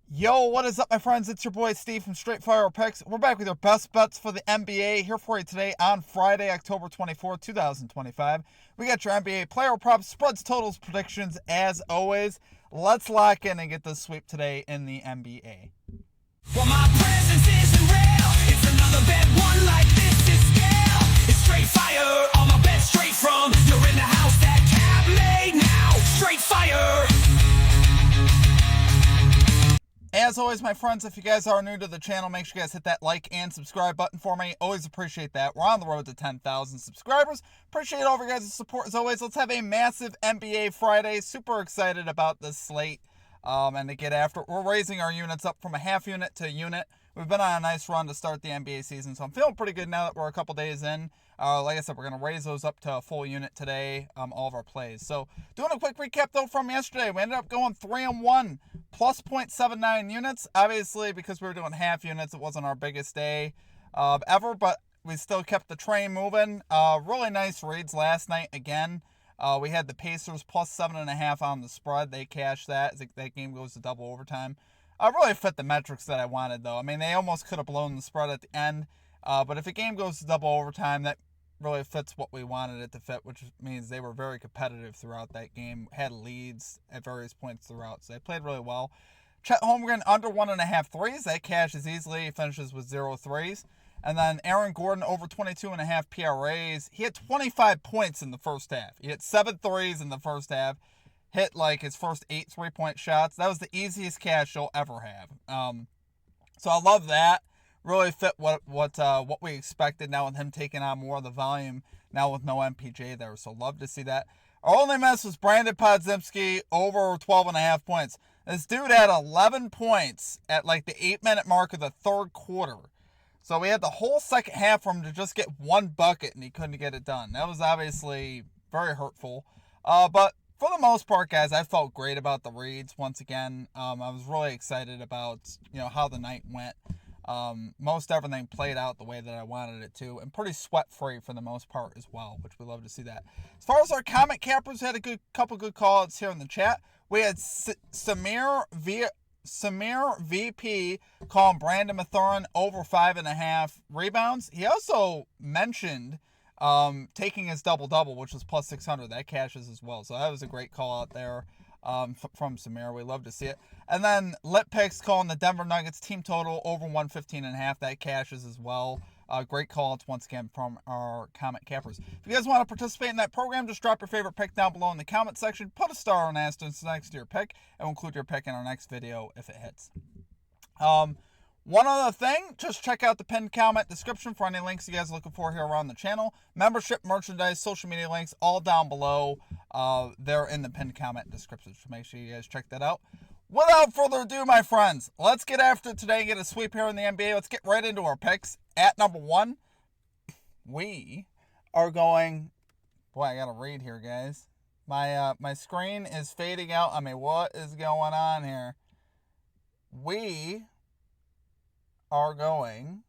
Yo, what is up, my friends? It's your boy Steve from Straight Fire Picks. We're back with your best bets for the NBA here for you today on Friday, October 24th, 2025. We got your NBA player props, spreads, totals, predictions as always. Let's lock in and get this sweep today in the NBA. Well, my presence isn't real. It's another bad one like this is scale. It's straight fire. All my bets straight from. You're in the house that cab made now. Straight fire. As always, my friends, if you guys are new to the channel, make sure you guys hit that like and subscribe button for me. Always appreciate that. We're on the road to 10,000 subscribers. Appreciate all of your guys' support as always. Let's have a massive NBA Friday. Super excited about this slate and to get after it. We're raising our units up from a half unit to a unit. We've been on a nice run to start the NBA season, so I'm feeling pretty good now that we're a couple days in. Like I said, we're going to raise those up to a full unit today, all of our plays. So doing a quick recap, though, from yesterday. We ended up going 3-1, plus 0.79 units. Obviously, because we were doing half units, it wasn't our biggest day ever, but we still kept the train moving. Really nice reads last night again. We had the Pacers plus 7.5 on the spread. They cashed that. That game goes to double overtime. Really fit the metrics that I wanted, though. I mean, they almost could have blown the spread at the end. But if a game goes to double overtime, that really fits what we wanted it to fit, which means they were very competitive throughout that game, had leads at various points throughout. So they played really well. Chet Holmgren under 1.5 threes. That cashes easily. He finishes with 0 threes. And then Aaron Gordon over 22.5 PRAs. He had 25 points in the first half. He hit 7 threes in the first half. Hit like his first 8 3-point shots. That was the easiest cash you'll ever have. So I love that. Really fit what we expected now with him taking on more of the volume now with no MPJ there. So love to see that. Our only miss was Brandon Podziemski over 12.5 points. This dude had 11 points at like the 8-minute mark of the third quarter. So we had the whole second half for him to just get one bucket and he couldn't get it done. That was obviously very hurtful. But for the most part, guys, I felt great about the reads once again. I was really excited about how the night went. Most everything played out the way that I wanted it to, and pretty sweat-free for the most part as well, which we love to see that. As far as our comment cappers, had a couple good call-outs here in the chat. We had Samir VP calling Brandon Mathurin over 5.5 rebounds. He also mentioned taking his double-double, which was plus 600. That cashes as well. So that was a great call out there from Samir. We love to see it. And then Lit Picks calling the Denver Nuggets team total over 115.5. That cashes as well. Great call-outs once again from our comment cappers. If you guys want to participate in that program, just drop your favorite pick down below in the comment section. Put a star on asterisk next to your pick, and we'll include your pick in our next video if it hits. One other thing, just check out the pinned comment description for any links you guys are looking for here around the channel. Membership, merchandise, social media links, all down below. They're in the pinned comment description, so make sure you guys check that out. Without further ado, my friends, let's get after it today and get a sweep here in the NBA. Let's get right into our picks. At number 1, we are going... Boy, I gotta read here, guys. My screen is fading out. I mean, what is going on here? We are going...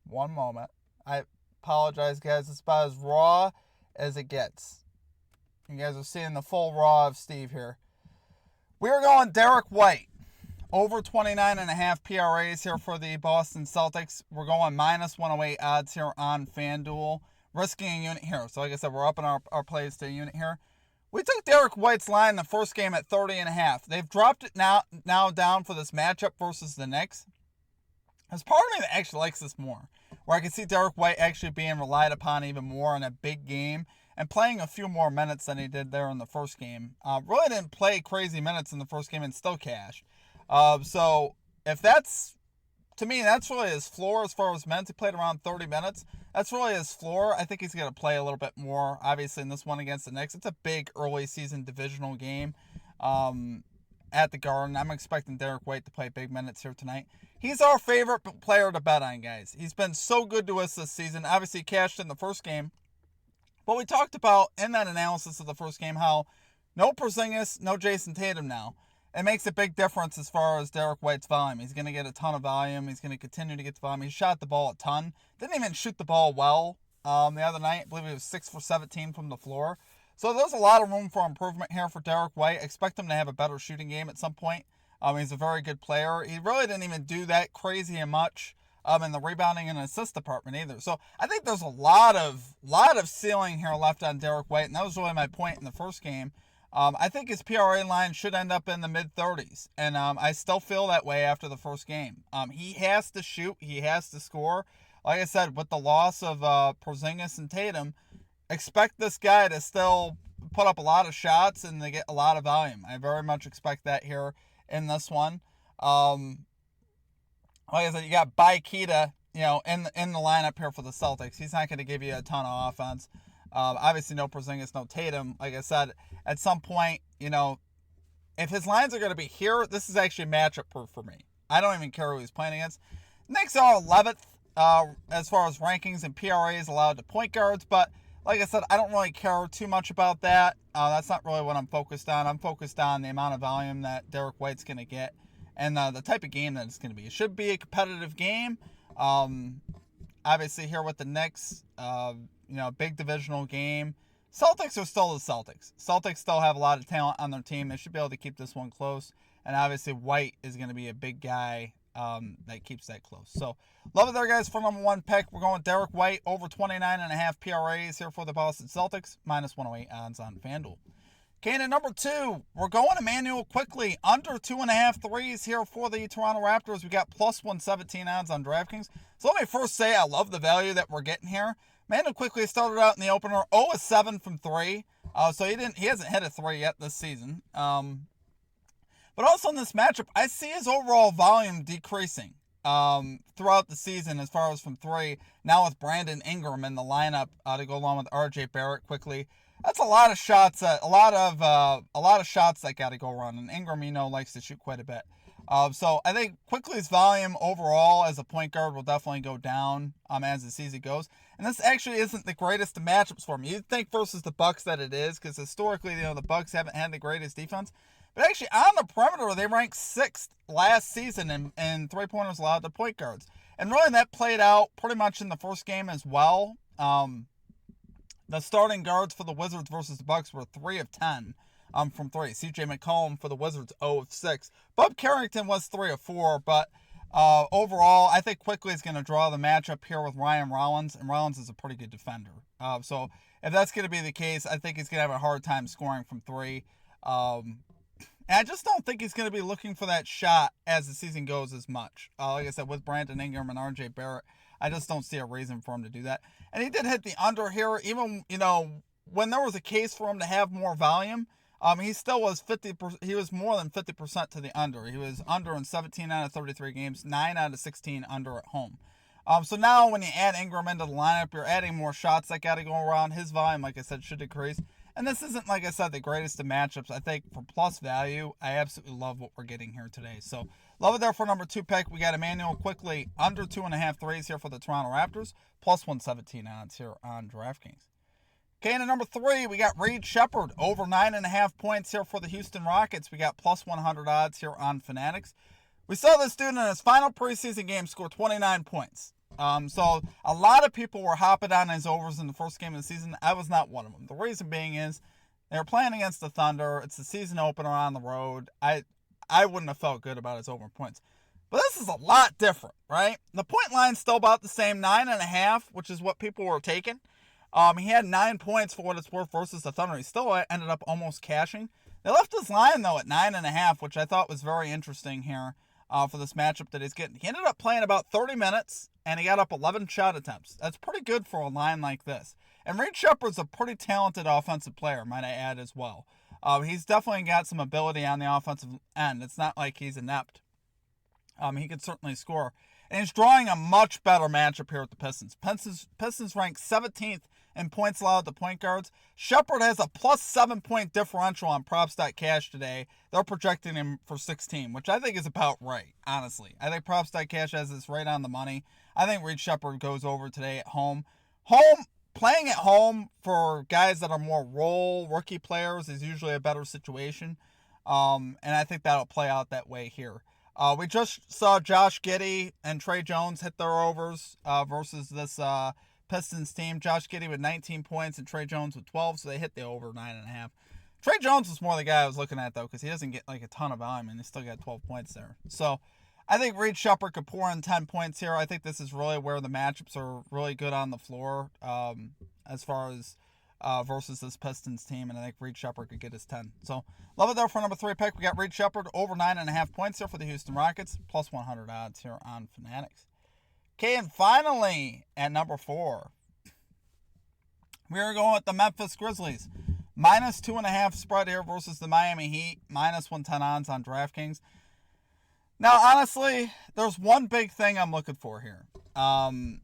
One moment. I apologize, guys. It's about as raw as it gets. You guys are seeing the full raw of Steve here. We are going Derek White. Over 29.5 PRAs here for the Boston Celtics. We're going minus 108 odds here on FanDuel. Risking a unit here. So like I said, we're upping our plays to a unit here. We took Derek White's line the first game at 30.5. They've dropped it now down for this matchup versus the Knicks. There's part of me that actually likes this more. Where I can see Derek White actually being relied upon even more in a big game. And playing a few more minutes than he did there in the first game. Really didn't play crazy minutes in the first game and still cashed. So if that's, to me, that's really his floor as far as minutes. He played around 30 minutes. That's really his floor. I think he's going to play a little bit more, obviously, in this one against the Knicks. It's a big early season divisional game at the Garden. I'm expecting Derek White to play big minutes here tonight. He's our favorite player to bet on, guys. He's been so good to us this season. Obviously, he cashed in the first game. But we talked about in that analysis of the first game how no Porzingis, no Jason Tatum now. It makes a big difference as far as Derek White's volume. He's going to get a ton of volume. He's going to continue to get the volume. He shot the ball a ton. Didn't even shoot the ball well the other night. I believe he was 6 for 17 from the floor. So there's a lot of room for improvement here for Derek White. I expect him to have a better shooting game at some point. He's a very good player. He really didn't even do that crazy much in the rebounding and assist department either. So I think there's a lot of ceiling here left on Derek White, and that was really my point in the first game. I think his PRA line should end up in the mid-30s, and I still feel that way after the first game. He has to shoot. He has to score. Like I said, with the loss of Porzingis and Tatum, expect this guy to still put up a lot of shots and to get a lot of volume. I very much expect that here in this one. Like I said, you got Baikita, in the lineup here for the Celtics. He's not going to give you a ton of offense. Obviously, no Porzingis, no Tatum. Like I said, at some point, if his lines are going to be here, this is actually matchup proof for me. I don't even care who he's playing against. Knicks are 11th as far as rankings and PRAs allowed to point guards, but like I said, I don't really care too much about that. That's not really what I'm focused on. I'm focused on the amount of volume that Derek White's going to get and the type of game that it's going to be. It should be a competitive game. Obviously, here with the Knicks, big divisional game. Celtics are still the Celtics. Celtics still have a lot of talent on their team. They should be able to keep this one close. And obviously, White is going to be a big guy that keeps that close. So, love it there, guys, for number one pick. We're going Derek White over 29.5 PRAs here for the Boston Celtics, minus 108 odds on FanDuel. Okay, and at number two, we're going Emmanuel Quickley, under 2.5 threes here for the Toronto Raptors. We got plus 117 odds on DraftKings. So let me first say I love the value that we're getting here. Emmanuel Quickley started out in the opener 0-7 from three. So he hasn't hit a three yet this season. But also in this matchup, I see his overall volume decreasing throughout the season as far as from three. Now with Brandon Ingram in the lineup to go along with R.J. Barrett quickly, that's a lot of shots. A lot of shots that got to go around. And Ingram, likes to shoot quite a bit. So I think Quickley's volume overall as a point guard will definitely go down as the season goes. And this actually isn't the greatest of matchups for him. You'd think versus the Bucks that it is, because historically, the Bucks haven't had the greatest defense. But actually, on the perimeter, they ranked 6th last season in three-pointers allowed to point guards. And really, that played out pretty much in the first game as well. The starting guards for the Wizards versus the Bucks were 3 of 10 from three. C.J. McCollum for the Wizards, 0 of 6. Bob Carrington was 3 of 4, but overall, I think Quickley is going to draw the matchup here with Ryan Rollins, and Rollins is a pretty good defender. So if that's going to be the case, I think he's going to have a hard time scoring from three. And I just don't think he's going to be looking for that shot as the season goes as much. Like I said, with Brandon Ingram and R.J. Barrett, I just don't see a reason for him to do that. And he did hit the under here, even, when there was a case for him to have more volume. He still was 50%. He was more than 50% to the under. He was under in 17 out of 33 games, 9 out of 16 under at home. So now when you add Ingram into the lineup, you're adding more shots that got to go around. His volume, like I said, should decrease. And this isn't, like I said, the greatest of matchups. I think for plus value, I absolutely love what we're getting here today. So love it there for number two pick. We got Emmanuel Quickley under 2.5 threes here for the Toronto Raptors, plus 117 odds here on DraftKings. Okay, and at number three, we got Reed Sheppard over 9.5 points here for the Houston Rockets. We got plus 100 odds here on Fanatics. We saw this dude in his final preseason game score 29 points. So a lot of people were hopping on his overs in the first game of the season. I was not one of them. The reason being is they were playing against the Thunder. It's the season opener on the road. I wouldn't have felt good about his over points. But this is a lot different, right? The point line's still about the same, 9.5, which is what people were taking. He had 9 points for what it's worth versus the Thunder. He still ended up almost cashing. They left his line, though, at 9.5, which I thought was very interesting here for this matchup that he's getting. He ended up playing about 30 minutes, and he got up 11 shot attempts. That's pretty good for a line like this. And Reed Sheppard's a pretty talented offensive player, might I add, as well. He's definitely got some ability on the offensive end. It's not like he's inept. He can certainly score. And he's drawing a much better matchup here with the Pistons. Pistons ranked 17th in points allowed to point guards. Sheppard has a plus 7-point differential on props.cash today. They're projecting him for 16, which I think is about right, honestly. I think props.cash has this right on the money. I think Reed Sheppard goes over today at home. Playing at home for guys that are more role rookie players is usually a better situation. And I think that'll play out that way here. We just saw Josh Giddey and Trey Jones hit their overs versus this Pistons team. Josh Giddey with 19 points and Trey Jones with 12, so they hit the over 9.5. Trey Jones was more the guy I was looking at, though, because he doesn't get like a ton of volume, and he still got 12 points there. So I think Reed Sheppard could pour in 10 points here. I think this is really where the matchups are really good on the floor as far as versus this Pistons team, and I think Reed Sheppard could get his 10. So love it there for number 3 pick. We got Reed Sheppard over 9.5 points here for the Houston Rockets, plus 100 odds here on Fanatics. Okay, and finally, at number 4, we are going with the Memphis Grizzlies. Minus 2.5 spread here versus the Miami Heat. Minus 110 odds on DraftKings. Now, honestly, there's one big thing I'm looking for here. I'm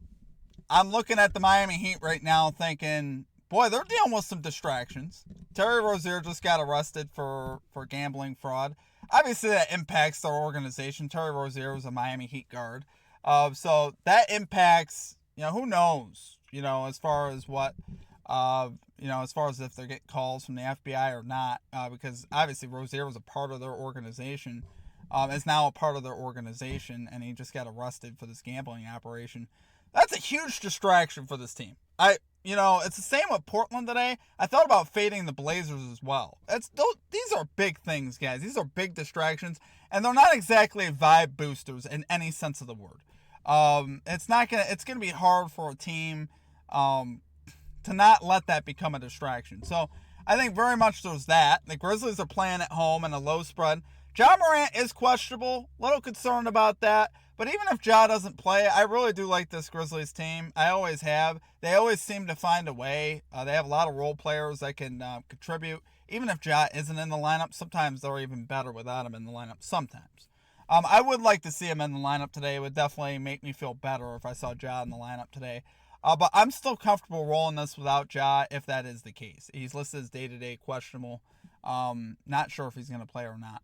looking at the Miami Heat right now thinking, boy, they're dealing with some distractions. Terry Rozier just got arrested for gambling fraud. Obviously, that impacts their organization. Terry Rozier was a Miami Heat guard. So that impacts, who knows, as far as what... as far as if they get calls from the FBI or not, because obviously Rozier was a part of their organization, is now a part of their organization, and he just got arrested for this gambling operation. That's a huge distraction for this team. It's the same with Portland today. I thought about fading the Blazers as well. These are big things, guys. These are big distractions, and they're not exactly vibe boosters in any sense of the word. It's gonna be hard for a team, to not let that become a distraction. So I think very much there's that. The Grizzlies are playing at home in a low spread. Ja Morant is questionable. A little concerned about that. But even if Ja doesn't play, I really do like this Grizzlies team. I always have. They always seem to find a way. They have a lot of role players that can contribute. Even if Ja isn't in the lineup, sometimes they're even better without him in the lineup. Sometimes. I would like to see him in the lineup today. It would definitely make me feel better if I saw Ja in the lineup today. But I'm still comfortable rolling this without Ja if that is the case. He's listed as day-to-day questionable. Not sure if he's going to play or not.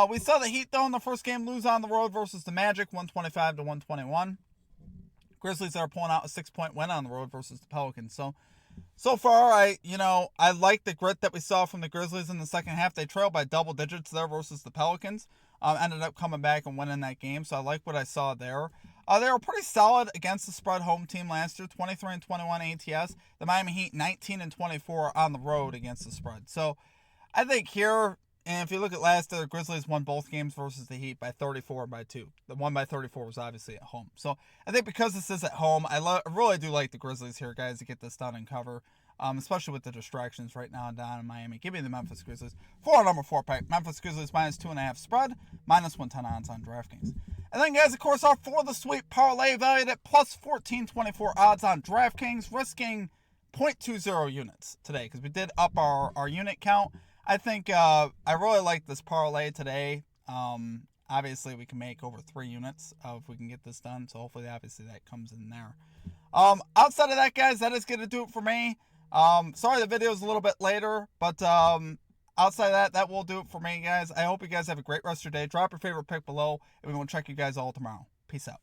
We saw the Heat, though, in the first game lose on the road versus the Magic, 125 to 121. Grizzlies are pulling out a 6-point win on the road versus the Pelicans. So far, I like the grit that we saw from the Grizzlies in the second half. They trailed by double digits there versus the Pelicans. Ended up coming back and winning that game, so I like what I saw there. They were pretty solid against the spread home team last year, 23-21 ATS. The Miami Heat 19-24 on the road against the spread. So I think here, and if you look at last year, the Grizzlies won both games versus the Heat by 34 by 2. The one by 34 was obviously at home. So I think because this is at home, I really do like the Grizzlies here, guys, to get this done and cover. Especially with the distractions right now down in Miami. Give me the Memphis Grizzlies for number 4 pick. Memphis Grizzlies minus 2.5 spread, minus 110 odds on DraftKings. And then, guys, of course, our for the Sweep Parlay valued at plus 1424 odds on DraftKings, risking 0.20 units today because we did up our unit count. I think I really like this parlay today. Obviously, we can make over 3 units if we can get this done. So hopefully, obviously, that comes in there. Outside of that, guys, that is going to do it for me. Sorry the video is a little bit later, but outside of that will do it for me, guys. I hope you guys have a great rest of your day. Drop your favorite pick below, and we will check you guys all tomorrow. Peace out.